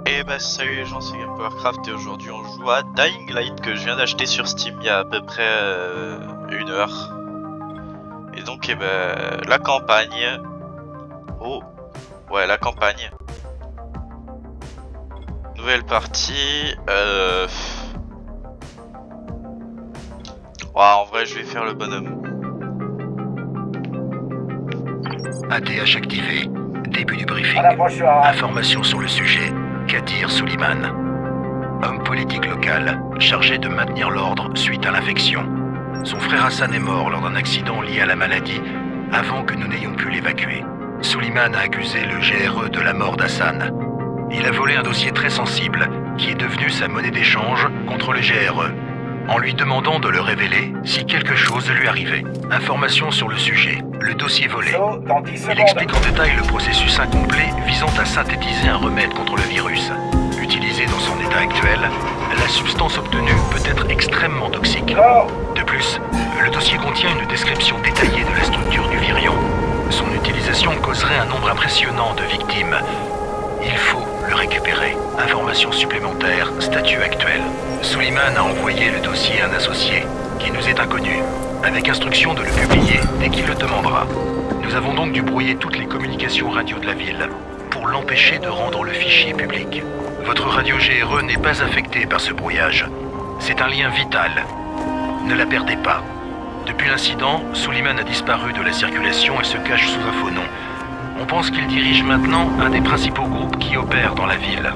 Et bah salut les gens, c'est GamePowercraft et aujourd'hui on joue à Dying Light que je viens d'acheter sur Steam il y a à peu près 1 heure. Et donc la campagne... Oh ouais, la campagne. Nouvelle partie... Ouais, en vrai je vais faire le bonhomme. ATH activé. Début du briefing. Information sur le sujet. Kadir Suleiman. Homme politique local, chargé de maintenir l'ordre suite à l'infection. Son frère Hassan est mort lors d'un accident lié à la maladie, avant que nous n'ayons pu l'évacuer. Suleiman a accusé le GRE de la mort d'Hassan. Il a volé un dossier très sensible, qui est devenu sa monnaie d'échange contre le GRE, en lui demandant de le révéler si quelque chose lui arrivait. Information sur le sujet. Le dossier volé. Il explique en détail le processus incomplet visant à synthétiser un remède contre le virus. Utilisé dans son état actuel, la substance obtenue peut être extrêmement toxique. De plus, le dossier contient une description détaillée de la structure du virion. Son utilisation causerait un nombre impressionnant de victimes. Il faut le récupérer. Information supplémentaire, statut actuel. Suleiman a envoyé le dossier à un associé, qui nous est inconnu, avec instruction de le publier dès qu'il le demandera. Nous avons donc dû brouiller toutes les communications radio de la ville, pour l'empêcher de rendre le fichier public. Votre radio GRE n'est pas affectée par ce brouillage. C'est un lien vital. Ne la perdez pas. Depuis l'incident, Suleiman a disparu de la circulation et se cache sous un faux nom. On pense qu'il dirige maintenant un des principaux groupes qui opèrent dans la ville.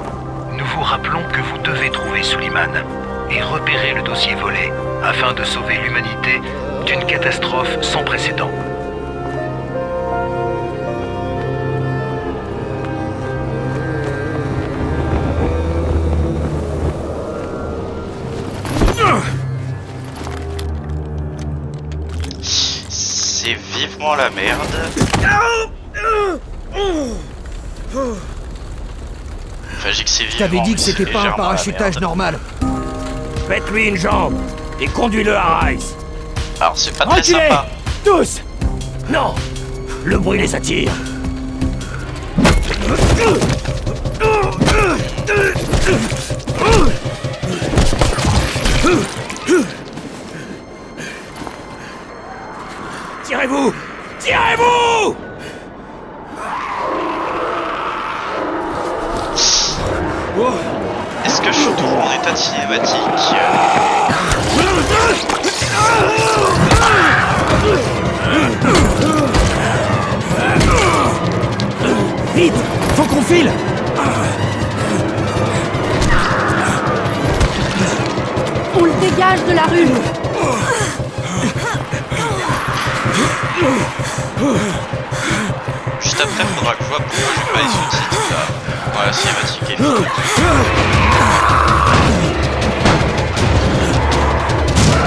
Nous vous rappelons que vous devez trouver Suleiman et repérer le dossier volé afin de sauver l'humanité d'une catastrophe sans précédent. C'est vivement la merde. Enfin, j'ai que c'est vivement. Je t'avais dit que mais c'était c'est pas un légèrement la parachutage merde. normal. Faites-lui une jambe et conduis-le à Rice. Alors c'est pas très Reculez sympa. tous. Non, le bruit les attire. Tirez-vous! Tirez-vous! Est-ce que je suis toujours en état de cinématique Vite! Faut qu'on file! On le dégage de la rue. Juste après, faudra que je vois pourquoi j'ai pas les sous-titres là. Voilà, cinématique est vite.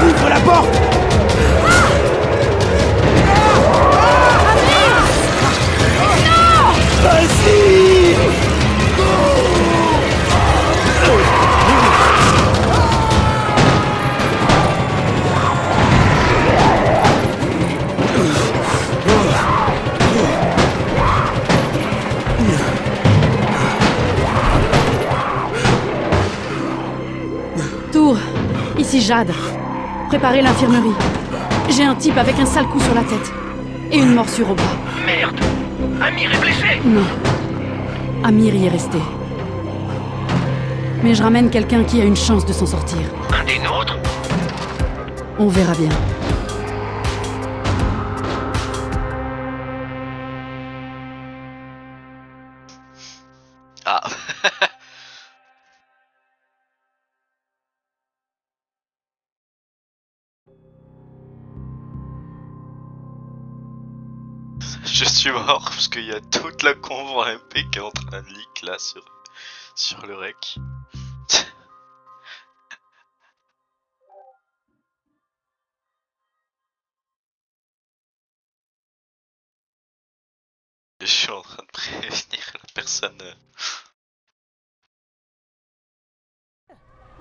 Ouvre la porte! Vas-y! Tour, ici Jade. Préparez l'infirmerie. J'ai un type avec un sale coup sur la tête. Et une morsure au bras. Merde! Amir est blessé! Non. Amir y est resté. Mais je ramène quelqu'un qui a une chance de s'en sortir. Un des nôtres? On verra bien. Ah. Je suis mort parce qu'il y a toute la convo en MP qui est en train de leak là sur le rec. Je suis en train de prévenir la personne.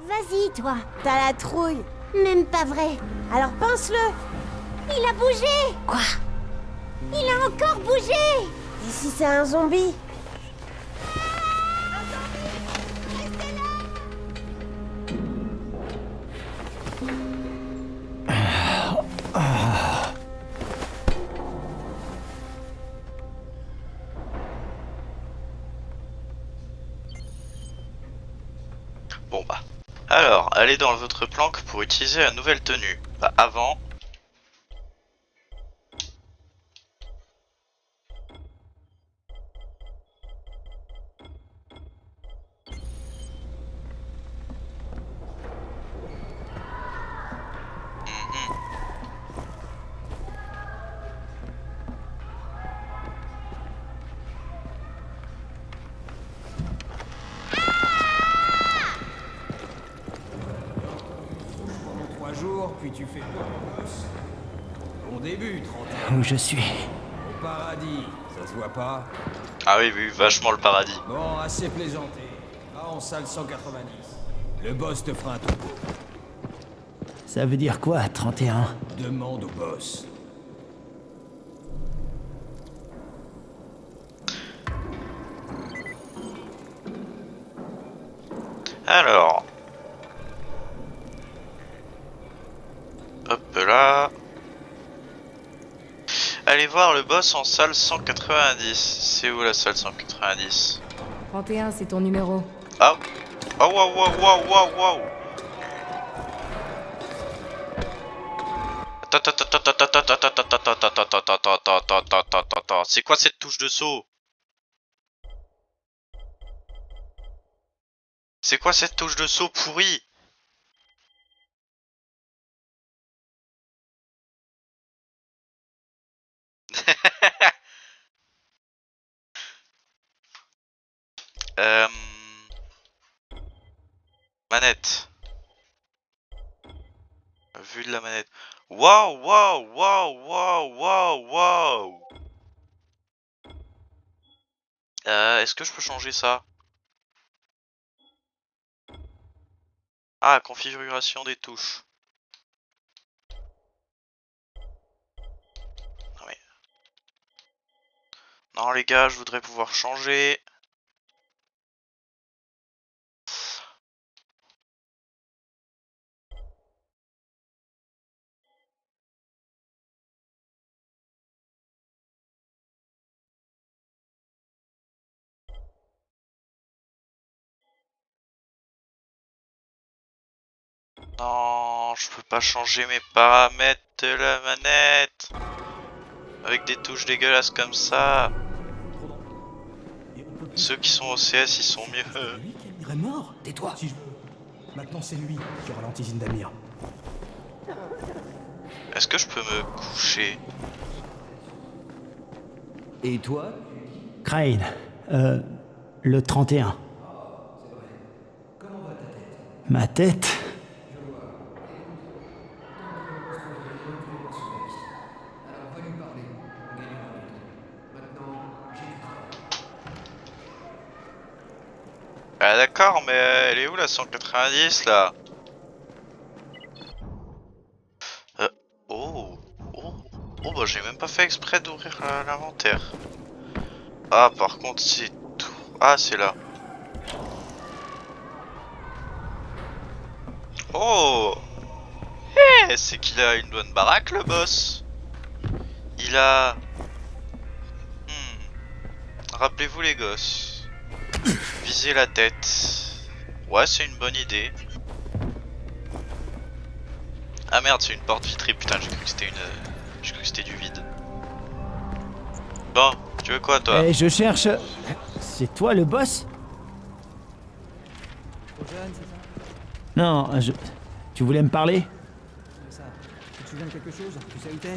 Vas-y, toi, t'as la trouille. Même pas vrai. Alors pense-le. Il a bougé. Quoi? Il a encore bougé. Et si c'est un zombie? Bon bah. Alors, allez dans votre planque pour utiliser la nouvelle tenue. Bah avant... Puis tu fais quoi, mon gosse? Bon début, 31. Où je suis? Au paradis, ça se voit pas? Ah oui, oui, vachement le paradis. Bon, assez plaisanté. Va en salle 190. Le boss te fera un topo. Ça veut dire quoi, 31? Demande au boss. Alors... Hop là. Allez voir le boss en salle 190. C'est où la salle 190? 31, c'est ton numéro. Ah. Oh waouh waouh waouh waouh waouh. C'est quoi cette touche de saut? C'est quoi cette touche de saut pourrie? Manette. Vue de la manette. Waouh, waouh, waouh, waouh, waouh, waouh. Est-ce que je peux changer ça? Ah, configuration des touches. Oui. Non les gars, je voudrais pouvoir changer. Non, je peux pas changer mes paramètres de la manette. Avec des touches dégueulasses comme ça. Ceux qui sont au CS, ils sont mieux. Lui qui irait mort. Tais-toi. Si je veux. Maintenant c'est lui qui ralentit Zindamir. Est-ce que je peux me coucher? Et toi? Crane. Le 31. Ma tête? Ah d'accord, mais elle est où la 190 là? Oh bah j'ai même pas fait exprès d'ouvrir l'inventaire. Ah par contre c'est tout. Ah c'est là. Oh, c'est qu'il a une bonne baraque le boss. Il a... Rappelez-vous les gosses. Viser la tête. Ouais c'est une bonne idée. Ah merde c'est une porte vitrée, putain j'ai cru que c'était j'ai cru que c'était du vide. Bon, tu veux quoi toi? Je cherche... C'est toi le boss? Non, Tu voulais me parler? Tu te souviens de quelque chose? Tu sais où t'es?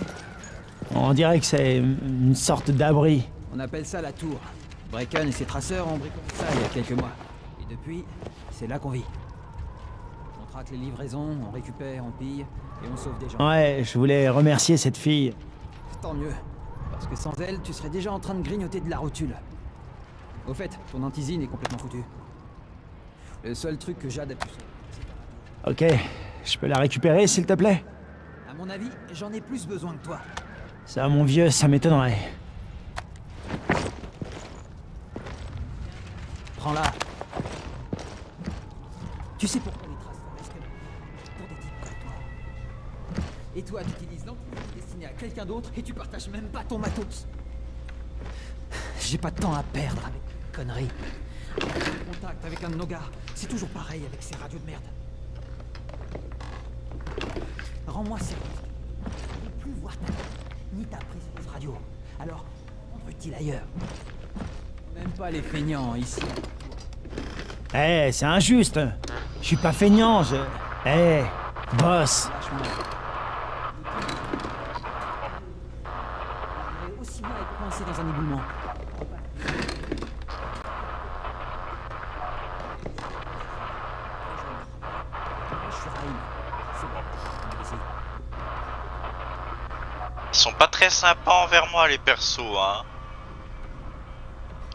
On dirait que c'est une sorte d'abri. On appelle ça la tour. Brecken et ses traceurs ont bricolé ça il y a quelques mois. Et depuis, c'est là qu'on vit. On traque les livraisons, on récupère, on pille, et on sauve des gens. Ouais, je voulais remercier cette fille. Tant mieux. Parce que sans elle, tu serais déjà en train de grignoter de la rotule. Au fait, ton antisine est complètement foutue. Le seul truc que Jade a pu... Ok, je peux la récupérer s'il te plaît? À mon avis, j'en ai plus besoin que toi. Ça, mon vieux, ça m'étonnerait. Prends-la. Tu sais pourquoi les traces sont risquées? Pour des types comme toi. Et toi, tu utilises l'antivine destiné à quelqu'un d'autre et tu partages même pas ton matos. J'ai pas de temps à perdre avec des conneries. Contact avec un de nos gars. C'est toujours pareil avec ces radios de merde. Rends-moi service. Je ne veux plus voir ta tête, ni ta précieuse radio. Alors, rendre-t-il ailleurs? Même pas les feignants ici. Eh, c'est injuste. Je suis pas feignant, je... Eh, boss. Lâche-moi. On devrait aussi bien être coincé dans un éboulement. Je suis Raïm. C'est bon. On va essayer. Ils sont pas très sympas envers moi les persos, hein.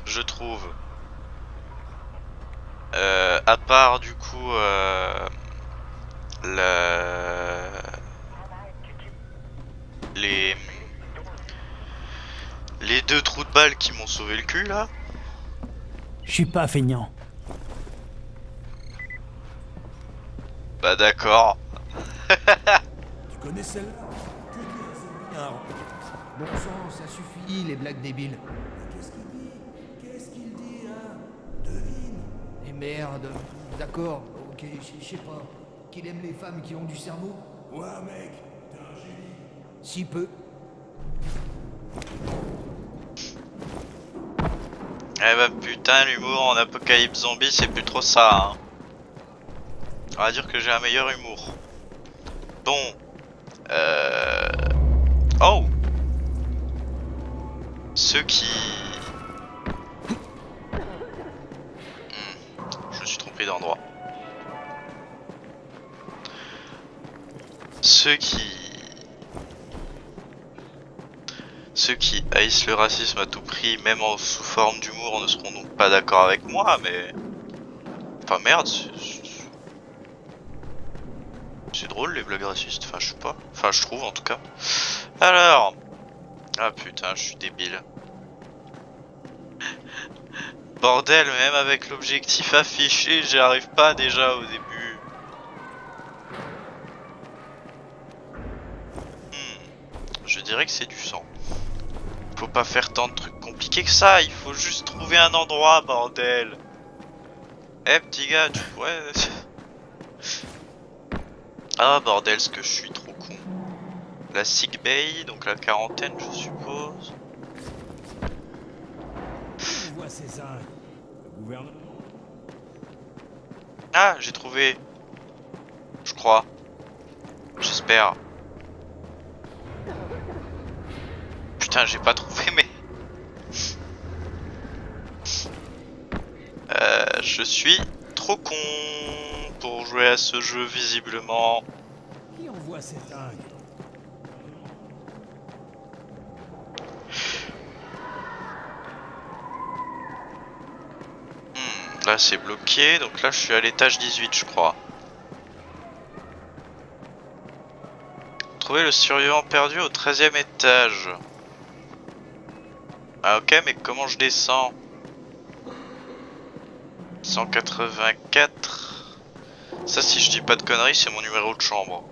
Je trouve. À part du coup les deux trous de balles qui m'ont sauvé le cul là. Je suis pas feignant. Bah d'accord. Tu connais celle-là? Bon sang, ça suffit, les blagues débiles. Qu'est-ce qu'il dit, hein? Devine. Et merde, d'accord, ok, je sais pas. Qu'il aime les femmes qui ont du cerveau? Ouais, mec, t'es un génie. Si peu. Eh bah putain, l'humour en apocalypse zombie c'est plus trop ça, hein. On va dire que j'ai un meilleur humour. Bon. Oh. Ceux qui... Je me suis trompé d'endroit. Ceux qui haïssent le racisme à tout prix, même sous forme d'humour, ne seront donc pas d'accord avec moi, mais... Enfin merde, c'est drôle les blagues racistes, enfin je sais pas, enfin je trouve en tout cas. Alors... Ah putain, je suis débile. Bordel, même avec l'objectif affiché, j'y arrive pas déjà au début. Je dirais que c'est du sang. Faut pas faire tant de trucs compliqués que ça, il faut juste trouver un endroit, bordel. Eh petit gars, tu pourrais... Ah bordel, ce que je suis trop con. La sick bay, donc la quarantaine je suppose. On voit ces zingues. Le gouvernement. Ah, j'ai trouvé. Je crois. J'espère. Putain, j'ai pas trouvé mais... Je suis trop con pour jouer à ce jeu visiblement. Qui envoie ces zingues? Là c'est bloqué, donc là je suis à l'étage 18 je crois. Trouver le survivant perdu au 13e étage. Ah ok, mais comment je descends? 184. Ça si je dis pas de conneries c'est mon numéro de chambre.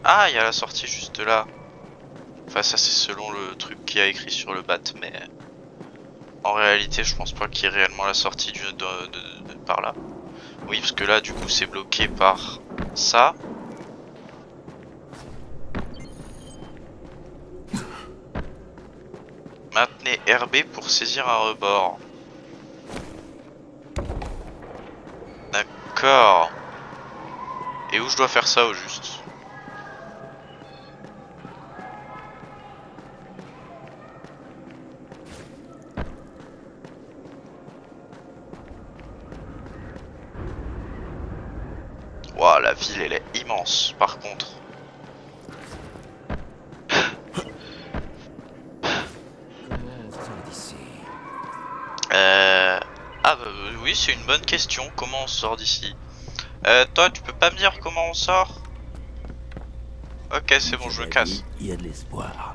Ah il y a la sortie juste là. Enfin ça c'est selon le truc qui a écrit sur le bat mais... En réalité, je pense pas qu'il y ait réellement la sortie de par là. Oui, parce que là, du coup, c'est bloqué par ça. Maintenez RB pour saisir un rebord. D'accord. Et où je dois faire ça au juste? Wow, la ville elle est immense par contre. Ah bah oui c'est une bonne question, comment on sort d'ici? Toi tu peux pas me dire comment on sort? Ok c'est bon je me casse. Il y a de l'espoir.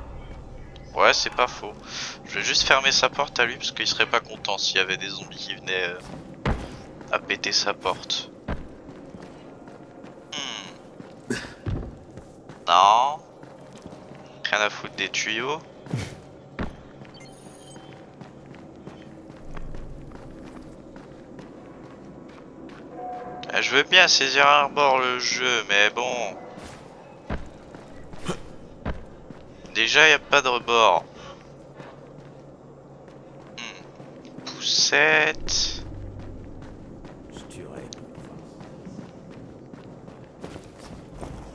Ouais c'est pas faux. Je vais juste fermer sa porte à lui parce qu'il serait pas content s'il y avait des zombies qui venaient à péter sa porte. Non. Rien à foutre des tuyaux. Je veux bien saisir à bord le jeu, mais bon. Déjà, y a pas de rebord. Poussette.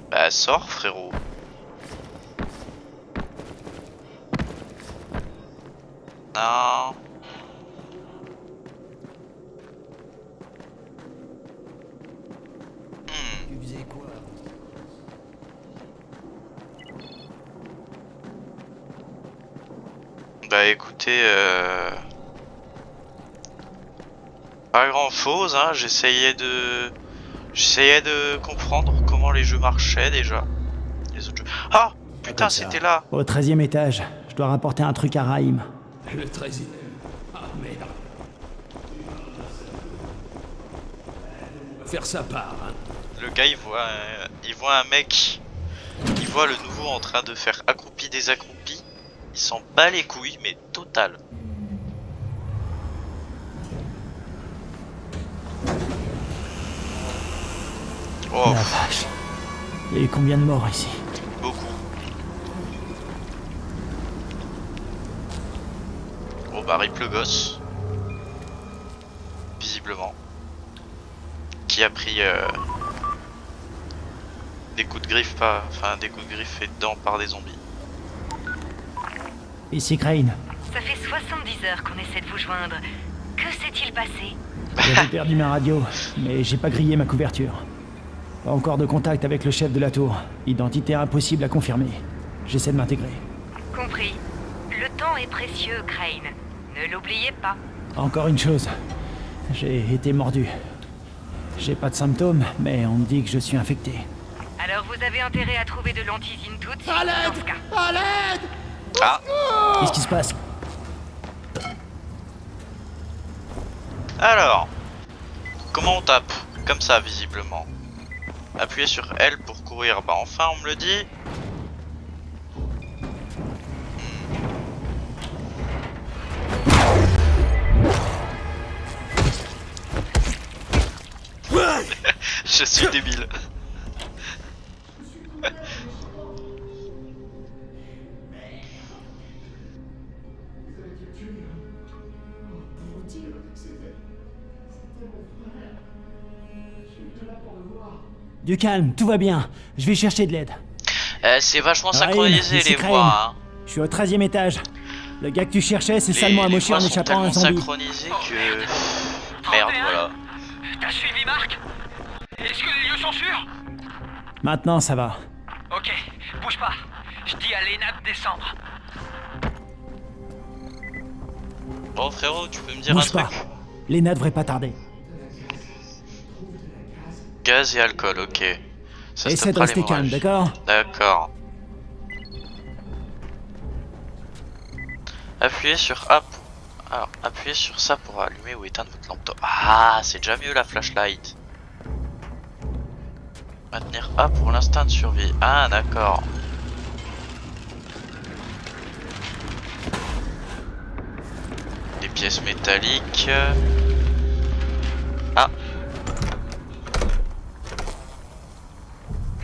Bah, sors, frérot. Non. Tu faisais quoi? Bah écoutez, pas grand chose, hein. J'essayais de comprendre comment les jeux marchaient déjà. Les autres jeux. Ah putain, c'était là. Au 13e étage, je dois rapporter un truc à Raïm. Le 13e. Ah merde. Faire sa part, hein. Le gars il voit un mec, il voit le nouveau en train de faire accroupi désaccroupi. Il s'en bat les couilles, mais total. Oh, La vache. Il y a eu combien de morts ici? beaucoup. Oh bah rip le gosse. Visiblement. Qui a pris des coups de griffe, des coups de griffe et de dents par des zombies. Ici Crane. Ça fait 70 heures qu'on essaie de vous joindre. Que s'est-il passé? J'avais perdu ma radio, mais j'ai pas grillé ma couverture. Pas encore de contact avec le chef de la tour. Identité impossible à confirmer. J'essaie de m'intégrer. Compris. Le temps est précieux, Crane. Ne l'oubliez pas. Encore une chose. J'ai été mordu. J'ai pas de symptômes, mais on me dit que je suis infecté. Alors vous avez intérêt à trouver de l'antisine tout de suite dans ce cas. À l'aide! Ah, Qu'est-ce qui se passe? alors, comment on tape? Comme ça, visiblement. Appuyez sur L pour courir. Bah enfin, on me le dit. Je suis débile. Du calme, tout va bien. Je vais chercher de l'aide. C'est vachement Raïm, synchronisé ici les Crane. voix. Hein. Je suis au 13e étage. Le gars que tu cherchais s'est Les salement amoché voix en sont échappant à un tellement zombie. synchronisées que... Merde, voilà. T'as suivi Marc? Est-ce que les lieux sont sûrs? Maintenant, ça va. Ok, bouge pas. Je dis à Lena de descendre. Bon frérot, tu peux me dire Bouge un pas. truc? Lena devrait pas tarder. Gaz et alcool, ok. Ça Essaie de stoppera rester calme, l'hémorragie. d'accord? D'accord. Appuyez sur A pour... Alors, appuyez sur ça pour allumer ou éteindre votre lampe torche. Ah, c'est déjà mieux la flashlight. Maintenir A pour l'instinct de survie. Ah, d'accord. Des pièces métalliques. Ah.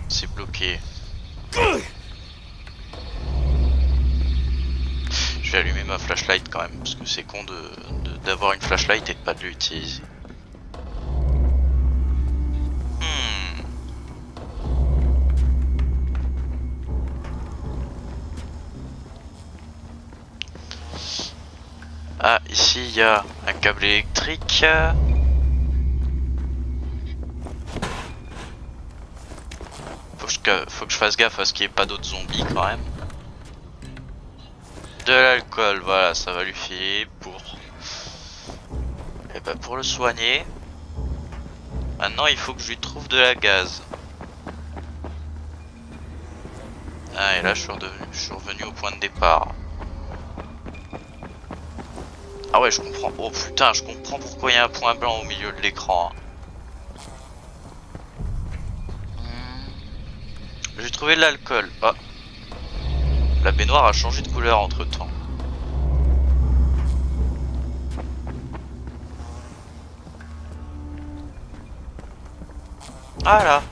C'est bloqué. Je vais allumer ma flashlight quand même, parce que c'est con d'avoir une flashlight et de pas de l'utiliser. Ah, ici il y a un câble électrique. Faut que je fasse gaffe à ce qu'il n'y ait pas d'autres zombies quand même. De l'alcool, voilà, ça va lui filer pour... Et bah pour le soigner. Maintenant il faut que je lui trouve de la gaz. Ah et là je suis revenu au point de départ. Ah ouais je comprends. Oh putain je comprends pourquoi il y a un point blanc au milieu de l'écran. J'ai trouvé de l'alcool. Oh. La baignoire a changé de couleur entre temps. Ah là.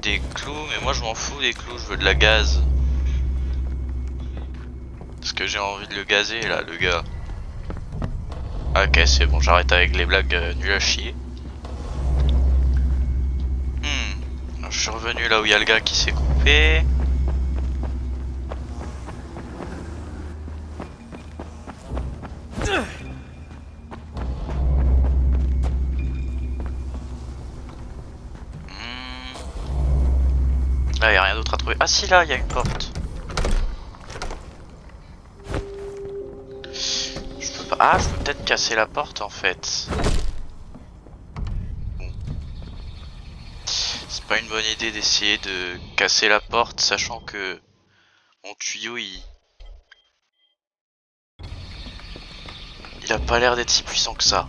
Des clous, mais moi je m'en fous des clous, je veux de la gaz. Parce que j'ai envie de le gazer là, le gars. Ok, c'est bon, j'arrête avec les blagues nulles à chier. Je suis revenu là où il y a le gars qui s'est coupé. Là, il n'y a rien d'autre à trouver. Ah si, là, il y a une porte. Je peux pas... Ah, je peux peut-être casser la porte en fait. Bon. C'est pas une bonne idée d'essayer de casser la porte, sachant que mon tuyau, il a pas l'air d'être si puissant que ça.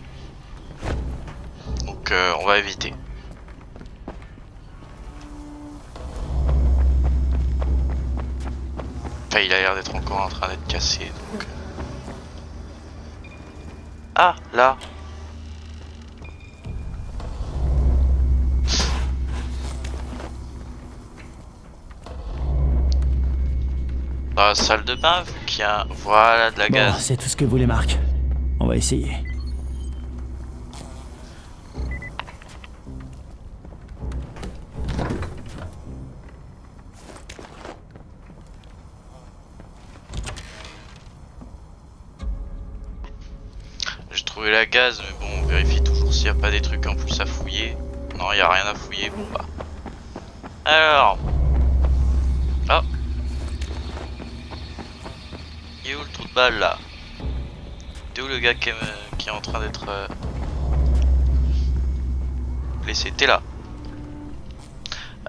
Donc, on va éviter. Enfin, il a l'air d'être encore en train d'être cassé, donc... Ah, là. Dans la salle de bain, vu qu'il y a... Voilà, de la gaz. Bon, c'est tout ce que voulait Marc. On va essayer. J'ai trouvé la gaz, mais bon, on vérifie toujours s'il n'y a pas des trucs en plus à fouiller. Non, il n'y a rien à fouiller, bon bah. Alors... Oh. Il est où le trou de balle là? T'es où le gars qui est en train d'être blessé? T'es là.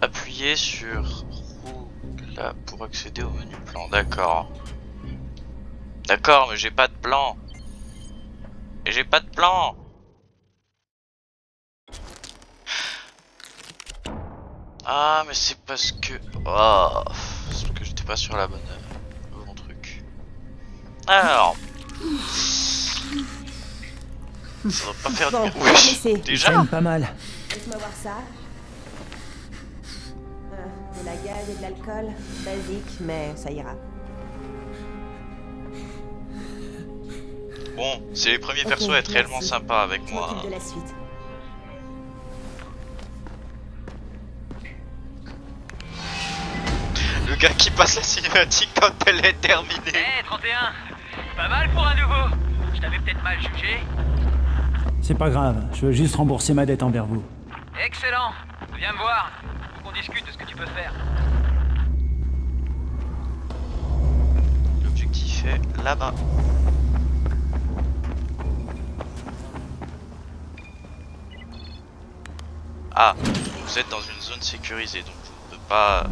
Appuyez sur roue là pour accéder au menu plan. D'accord. D'accord, mais j'ai pas de plan. Et j'ai pas de plan. Ah, mais c'est parce que... Oh, c'est parce que j'étais pas sur le bon truc. Alors... Ça va pas faire Bon, de... Oui, déjà pas mal. Laisse-moi voir ça. De la gaz et de l'alcool, basique, mais ça ira. Bon, c'est les premiers persos à être réellement sympas avec moi. De la suite. Le gars qui passe la cinématique quand elle est terminée. Eh, 31, pas mal pour un nouveau. Je t'avais peut-être mal jugé. C'est pas grave, je veux juste rembourser ma dette envers vous. Excellent. Viens me voir. Faut qu'on discute de ce que tu peux faire. L'objectif est là-bas. Ah, vous êtes dans une zone sécurisée, donc je ne peux pas...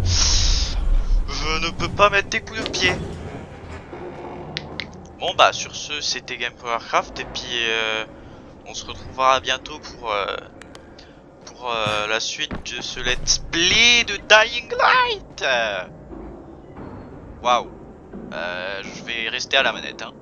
Je ne peux pas mettre des coups de pied. Bon bah sur ce, c'était Game for Warcraft, et puis on se retrouvera bientôt pour la suite de ce let's play de Dying Light. Waouh. Je vais rester à la manette, hein.